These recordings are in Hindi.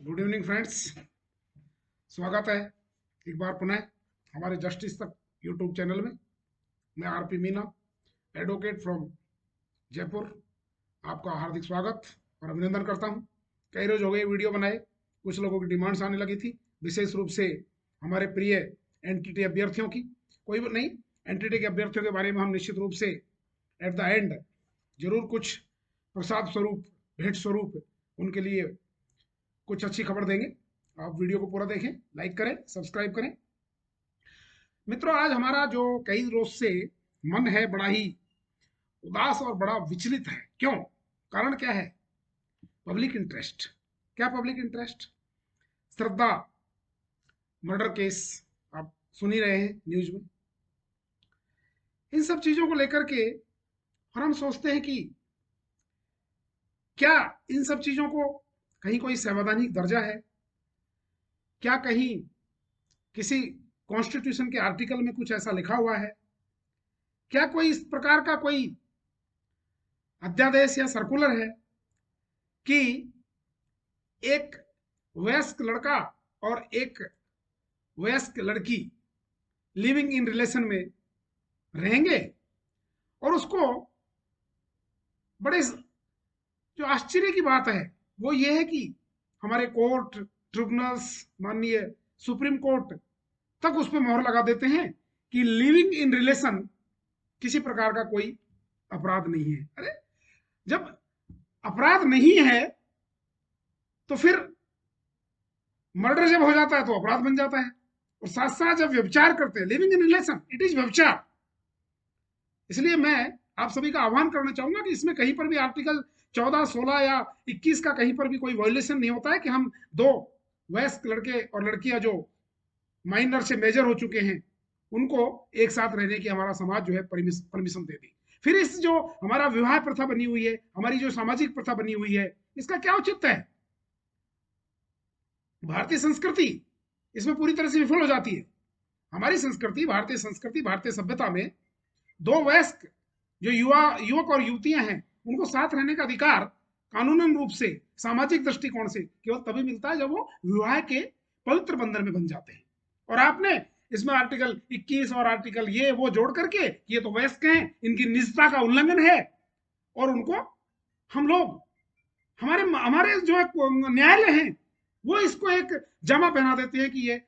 Good evening friends. स्वागत है एक बार पुनः हमारे जस्टिस तक यूट्यूब चैनल में। मैं RP Meena, advocate from Jaipur, आपका हार्दिक स्वागत और अभिनंदन करता हूं। कई रोज हो गए वीडियो बनाए, कुछ लोगों की डिमांड्स आने लगी थी, विशेष रूप से हमारे प्रिय एनटीटी अभ्यर्थियों की। कोई नहीं, एनटीटी के अभ्यर्थियों के बारे में हम निश्चित रूप से एट द एंड जरूर कुछ प्रसाद स्वरूप, भेंट स्वरूप उनके लिए कुछ अच्छी खबर देंगे। आप वीडियो को पूरा देखें, लाइक करें, सब्सक्राइब करें। मित्रों, आज हमारा जो कई रोज से मन है बड़ा ही उदास और बड़ा विचलित है। क्यों? कारण क्या है? Public interest. क्या पब्लिक इंटरेस्ट? श्रद्धा मर्डर केस आप सुन ही रहे हैं न्यूज में। इन सब चीजों को लेकर के और हम सोचते हैं कि क्या इन सब चीजों को कहीं कोई संवैधानिक दर्जा है? क्या कहीं किसी कॉन्स्टिट्यूशन के आर्टिकल में कुछ ऐसा लिखा हुआ है? क्या कोई इस प्रकार का कोई अध्यादेश या सर्कुलर है कि एक वयस्क लड़का और एक वयस्क लड़की लिविंग इन रिलेशन में रहेंगे? और उसको बड़े जो आश्चर्य की बात है वो ये है कि हमारे कोर्ट, ट्रिब्यूनल्स, माननीय सुप्रीम कोर्ट तक उस पर मोहर लगा देते हैं कि लिविंग इन रिलेशन किसी प्रकार का कोई अपराध नहीं है। अरे, जब अपराध नहीं है तो फिर मर्डर जब हो जाता है तो अपराध बन जाता है। और साथ साथ जब व्यभिचार करते हैं, living in relation, it is व्यभिचार। इसलिए मैं आप सभी का आह्वान करना चाहूंगा कि इसमें कहीं पर भी आर्टिकल 14, 16 या 21 का कहीं पर भी कोई वायोलेशन नहीं होता है कि हम दो वयस्क लड़के और लड़कियां जो माइनर से मेजर हो चुके हैं उनको एक साथ रहने की हमारा समाज जो है परमिशन दे दी। फिर इस जो हमारा विवाह प्रथा बनी हुई है, हमारी जो सामाजिक प्रथा बनी हुई है, इसका क्या औचित्य है? भारतीय संस्कृति इसमें पूरी तरह से विफल हो जाती है। हमारी संस्कृति, भारतीय सभ्यता में दो वयस्क जो युवक और युवतियां हैं उनको साथ रहने का अधिकार कानूनन रूप से, सामाजिक दृष्टिकोण से केवल तभी मिलता है जब वो विवाह के पवित्र बंधन में बन जाते हैं। और आपने इसमें आर्टिकल 21 और आर्टिकल ये वो जोड़ करके ये तो वयस्क हैं, इनकी निजता का उल्लंघन है, और उनको हम लोग, हमारे हमारे जो न्यायालय हैं वो इसको एक जामा पहना देते हैं कि ये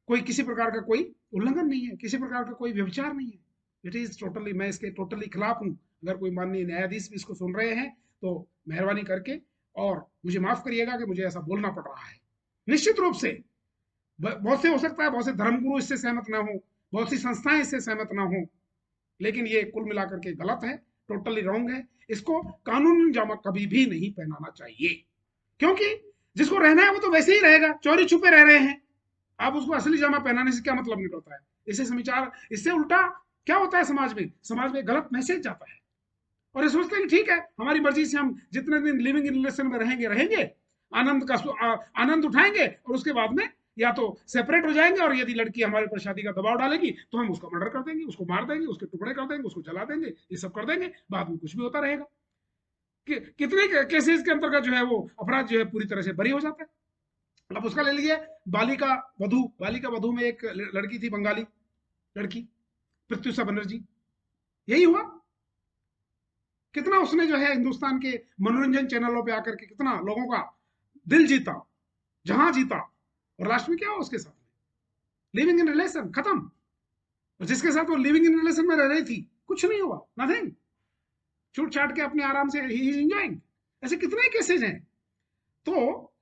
कोई किसी प्रकार का कोई उल्लंघन नहीं है, किसी प्रकार का कोई व्यभिचार नहीं है। इट इज टोटली, मैं इसके टोटली खिलाफ हूं। अगर कोई माननीय न्यायाधीश भी इसको सुन रहे हैं तो मेहरबानी करके और मुझे माफ करिएगा कि मुझे ऐसा बोलना पड़ रहा है। निश्चित रूप से बहुत से हो सकता है, बहुत से धर्मगुरु इससे सहमत ना हो, बहुत सी संस्थाएं इससे सहमत ना हो, लेकिन ये कुल मिलाकर के गलत है, टोटली रॉन्ग है। इसको कानूनी जामा कभी भी नहीं पहनाना चाहिए, क्योंकि जिसको रहना है वो तो वैसे ही रहेगा, चोरी छुपे रह रहे हैं। आप उसको असली जामा पहनाने से क्या मतलब निकलता है? इससे समाचार, इससे उल्टा क्या होता है समाज में गलत मैसेज जाता है। और ये सोचते हैं कि ठीक है, हमारी मर्जी से हम जितने दिन लिविंग इन रिलेशन में रहेंगे, आनंद उठाएंगे, और उसके बाद में या तो सेपरेट हो जाएंगे, और यदि लड़की हमारे ऊपर शादी का दबाव डालेगी तो हम उसका मर्डर कर देंगे, उसको मार देंगे, उसके टुकड़े कर देंगे, उसको जला देंगे, ये सब कर देंगे, बाद में कुछ भी होता रहेगा। कितने केसेस के अंतर्गत जो है वो अपराध जो है पूरी तरह से बरी हो जाता है। अब उसका ले लीजिए बालिका वधु में एक लड़की थी, बंगाली लड़की, प्रत्युषा बनर्जी। यही हुआ। कितना उसने जो है हिंदुस्तान के मनोरंजन चैनलों पे आकर के कितना लोगों का दिल जीता, जहां जीता, और लास्ट में क्या हुआ उसके साथ? लिविंग इन रिलेशन खत्म। और जिसके साथ वो लिविंग इन रिलेशन में रह रही थी कुछ नहीं हुआ, नथिंग, छूट छाट के अपने आराम से ही इज एंजॉयिंग। ऐसे कितने केसेज हैं। तो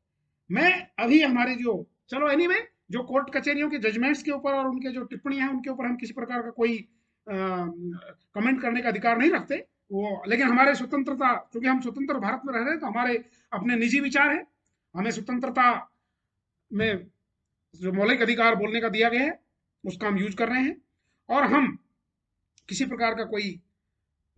मैं अभी हमारे जो, चलो एनीवे, जो कोर्ट कचहरियों के जजमेंट्स के ऊपर और उनके जो टिप्पणियां हैं उनके ऊपर हम किसी प्रकार का कोई कमेंट करने का अधिकार नहीं रखते वो, लेकिन हमारे स्वतंत्रता, क्योंकि हम स्वतंत्र भारत में रह रहे हैं तो हमारे अपने निजी विचार हैं, हमें स्वतंत्रता में जो मौलिक अधिकार बोलने का दिया गया है उसका हम यूज कर रहे हैं। और हम किसी प्रकार का कोई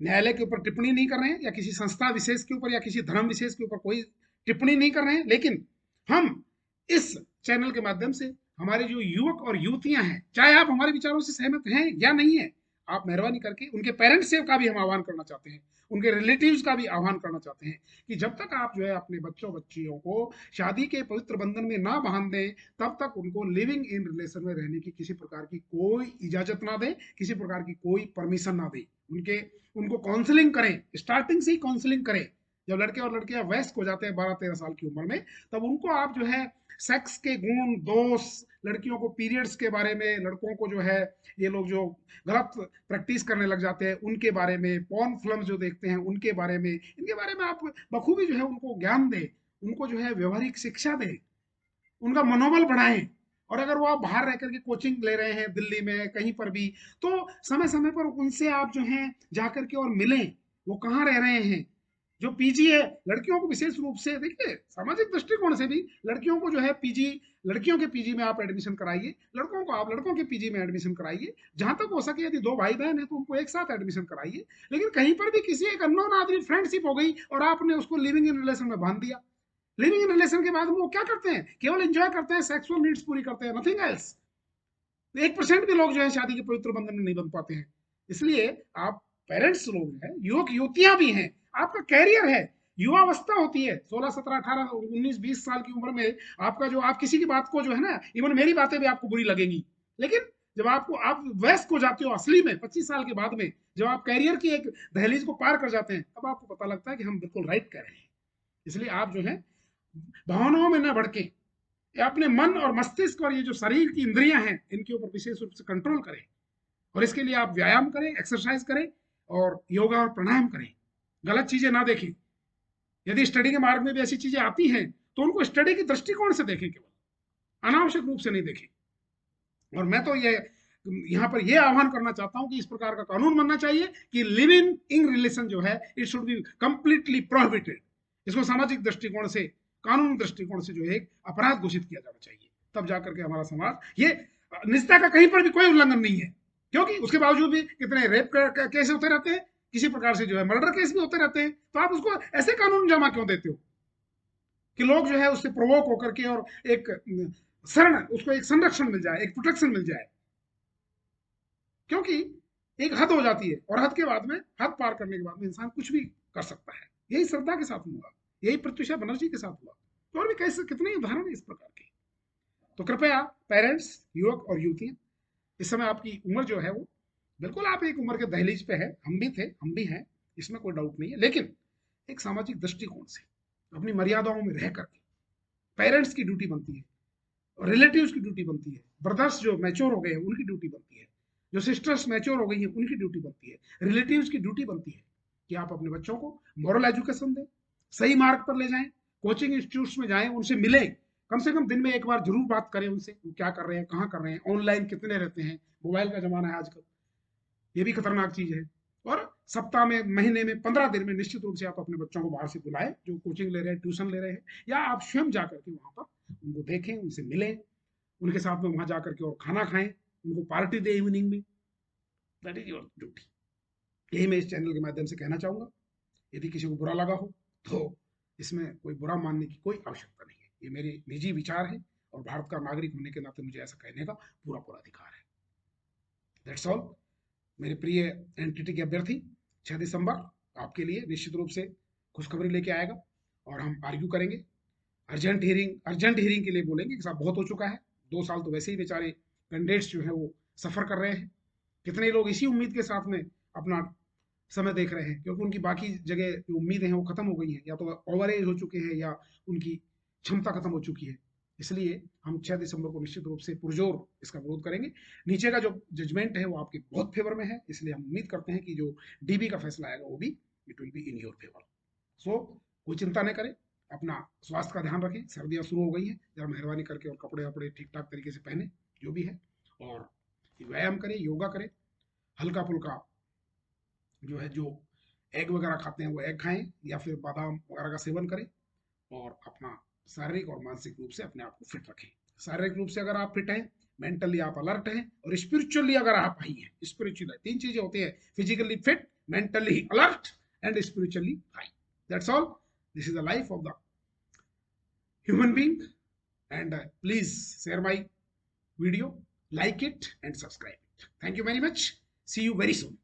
न्यायालय के ऊपर टिप्पणी नहीं कर रहे हैं, या किसी संस्था विशेष के ऊपर या किसी धर्म विशेष के ऊपर कोई टिप्पणी नहीं कर रहे हैं, लेकिन हम इस चैनल के माध्यम से हमारे जो युवक और युवतियां हैं, चाहे आप हमारे विचारों से सहमत हैं या नहीं है, आप मेहरबानी करके उनके पेरेंट्स से का भी हम आह्वान करना चाहते हैं, उनके रिलेटिव्स का भी आह्वान करना चाहते हैं कि जब तक आप जो है अपने बच्चों बच्चियों को शादी के पवित्र बंधन में ना बांध दें, तब तक उनको लिविंग इन रिलेशन में रहने की किसी प्रकार की कोई इजाजत ना दें, किसी प्रकार की कोई परमिशन ना दें। उनको काउंसलिंग करें, स्टार्टिंग से ही काउंसलिंग करें। जब लड़के और लड़कियां वयस्क हो जाते हैं 12-13 साल की उम्र में, तब उनको आप जो है सेक्स के गुण दोष, लड़कियों को पीरियड्स के बारे में, लड़कों को जो है ये लोग जो गलत प्रैक्टिस करने लग जाते हैं उनके बारे में, पॉर्न फिल्म जो देखते हैं उनके बारे में, इनके बारे में आप बखूबी जो है उनको ज्ञान दें, उनको जो है व्यवहारिक शिक्षा दें, उनका मनोबल बढ़ाएं। और अगर वो आप बाहर रह करके कोचिंग ले रहे हैं दिल्ली में कहीं पर भी, तो समय समय पर उनसे आप जो है जाकर के और मिलें, वो कहाँ रह रहे हैं। जो पीजी है लड़कियों को विशेष रूप से देखिए, सामाजिक दृष्टिकोण से भी लड़कियों को जो है पीजी, लड़कियों के पीजी में आप एडमिशन कराइए, लड़कों को आप लड़कों के पीजी में एडमिशन कराइए। जहां तक हो सके यदि दो भाई बहन है तो उनको एक साथ एडमिशन कराइए। लेकिन कहीं पर भी किसी एक अननोन आदमी फ्रेंडशिप हो गई और आपने उसको लिविंग इन रिलेशन में बांध दिया, लिविंग इन रिलेशन के बाद वो क्या करते हैं, केवल एंजॉय करते हैं, सेक्सुअल नीड्स पूरी करते हैं, नथिंग एल्स। 1% भी लोग जो है शादी के पवित्र बंधन में नहीं बन पाते हैं। इसलिए आप पेरेंट्स लोग हैं, युवक युवतियां भी हैं, आपका कैरियर है, युवावस्था होती है 16 17 18 19 20 साल की उम्र में। आपका जो, आप किसी की बात को जो है ना, इवन मेरी बातें भी आपको बुरी लगेंगी, लेकिन जब आपको, आप वयस्क हो जाते हो असली में 25 साल के बाद में, जब आप कैरियर की एक दहलीज को पार कर जाते हैं, तब आपको पता लगता है कि हम बिल्कुल राइट कर रहे हैं। इसलिए आप जो है भावनाओं में ना भड़के, अपने मन और मस्तिष्क और ये जो शरीर की इंद्रियां हैं इनके ऊपर विशेष रूप से कंट्रोल करें। और इसके लिए आप व्यायाम करें, एक्सरसाइज करें और योगा और प्राणायाम करें। गलत चीजें ना देखें। यदि स्टडी के मार्ग में भी ऐसी चीजें आती हैं तो उनको स्टडी के दृष्टिकोण से देखें, केवल अनावश्यक रूप से नहीं देखें। और मैं तो ये यहाँ पर यह आह्वान करना चाहता हूं कि इस प्रकार का कानून बनना चाहिए कि लिविंग इन रिलेशन जो है it should be completely prohibited. इसको सामाजिक दृष्टिकोण से, कानूनी दृष्टिकोण से जो है एक अपराध घोषित किया जाना चाहिए, तब जाकर के हमारा समाज, ये निजता का कहीं पर भी कोई उल्लंघन नहीं है, क्योंकि उसके बावजूद भी कितने रेप केस होते रहते हैं, किसी प्रकार से जो है मर्डर केस भी होते रहते हैं। तो आप उसको ऐसे कानून जमा क्यों देते हो कि लोग जो है उससे प्रोवोक होकर के और एक शरण, उसको एक संरक्षण मिल जाए, एक प्रोटेक्शन मिल जाए। क्योंकि एक हद हो जाती है और हद के बाद में, हद पार करने के बाद में इंसान कुछ भी कर सकता है। यही श्रद्धा के साथ हुआ, यही प्रत्युषा बनर्जी के साथ हुआ, तो और भी कैसे कितने उदाहरण है इस प्रकार के। तो कृपया पेरेंट्स, युवक और युवतियां, इस समय आपकी उम्र जो है वो बिल्कुल आप एक उम्र के दहलीज पे है, हम भी थे, हम भी हैं, इसमें कोई डाउट नहीं है। लेकिन एक सामाजिक दृष्टिकोण से अपनी मर्यादाओं में रह करके पेरेंट्स की ड्यूटी बनती है, और रिलेटिव्स की ड्यूटी बनती है, ब्रदर्स जो मैच्योर हो गए हैं उनकी ड्यूटी बनती है, जो सिस्टर्स मैच्योर हो गई हैं उनकी ड्यूटी बनती है, रिलेटिव्स की ड्यूटी बनती है कि आप अपने बच्चों को मॉरल एजुकेशन दें, सही मार्ग पर ले जाएं, कोचिंग इंस्टीट्यूट्स में जाएं, उनसे मिलें, कम से कम दिन में एक बार जरूर बात करें उनसे, वो क्या कर रहे हैं, कहाँ कर रहे हैं, ऑनलाइन कितने रहते हैं, मोबाइल का जमाना है आजकल, ये भी खतरनाक चीज है। और सप्ताह में, महीने में, 15 दिन में निश्चित रूप से आप अपने बच्चों को बाहर से बुलाएं, जो कोचिंग ले रहे हैं, ट्यूशन ले रहे हैं, या आप स्वयं जाकर के वहां पर उनको देखें, उनसे मिलें, उनके साथ में वहां जाकर के और खाना खाएं, उनको पार्टी दे इवनिंग में। That is your duty. यही मैं इस चैनल के माध्यम से कहना चाहूंगा। यदि किसी को बुरा लगा हो तो इसमें कोई बुरा मानने की कोई आवश्यकता नहीं है, ये मेरे निजी विचार है और भारत का नागरिक होने के नाते मुझे ऐसा कहने का पूरा पूरा अधिकार है। That's all. मेरे प्रिय एनटीटी के अभ्यर्थी, 6 दिसंबर आपके लिए निश्चित रूप से खुशखबरी लेके आएगा और हम आर्ग्यू करेंगे। अर्जेंट हियरिंग के लिए बोलेंगे कि साहब बहुत हो चुका है, 2 साल तो वैसे ही बेचारे कैंडिडेट्स जो है वो सफर कर रहे हैं। कितने लोग इसी उम्मीद के साथ में अपना समय देख रहे हैं, क्योंकि उनकी बाकी जगह जो उम्मीदें हैं वो खत्म हो गई हैं, या तो ओवर एज हो चुके हैं या उनकी क्षमता खत्म हो चुकी है। इसलिए हम 6 दिसंबर को निश्चित रूप से पुरजोर इसका विरोध करेंगे। नीचे का जो जजमेंट है वो आपके बहुत फेवर में है, इसलिए हम उम्मीद करते हैं कि जो डीबी का फैसला आएगा वो भी it will be in your favour. So कोई चिंता नहीं करें, अपना स्वास्थ्य का ध्यान रखें, सर्दियां शुरू हो गई हैं, जरा मेहरबानी करके और कपड़े वपड़े ठीक ठाक तरीके से पहने जो भी है, और व्यायाम करें, योगा करें, हल्का फुल्का जो है, जो एग वगैरह खाते हैं वो एग खाएं, या फिर बादाम वगैरह का सेवन करें, और अपना शारीरिक और मानसिक रूप से अपने आप को फिट रखें। शारीरिक रूप से अगर आप फिट हैं, मेंटली आप अलर्ट हैं, और स्पिरिचुअली अगर आप हाई हैं, स्पिरिचुअली 3 चीजें होती है, physically fit, mentally alert and spiritually high. That's all. This is the life of the human being, and please share my video, like it and subscribe it. Thank you very much. See you very soon.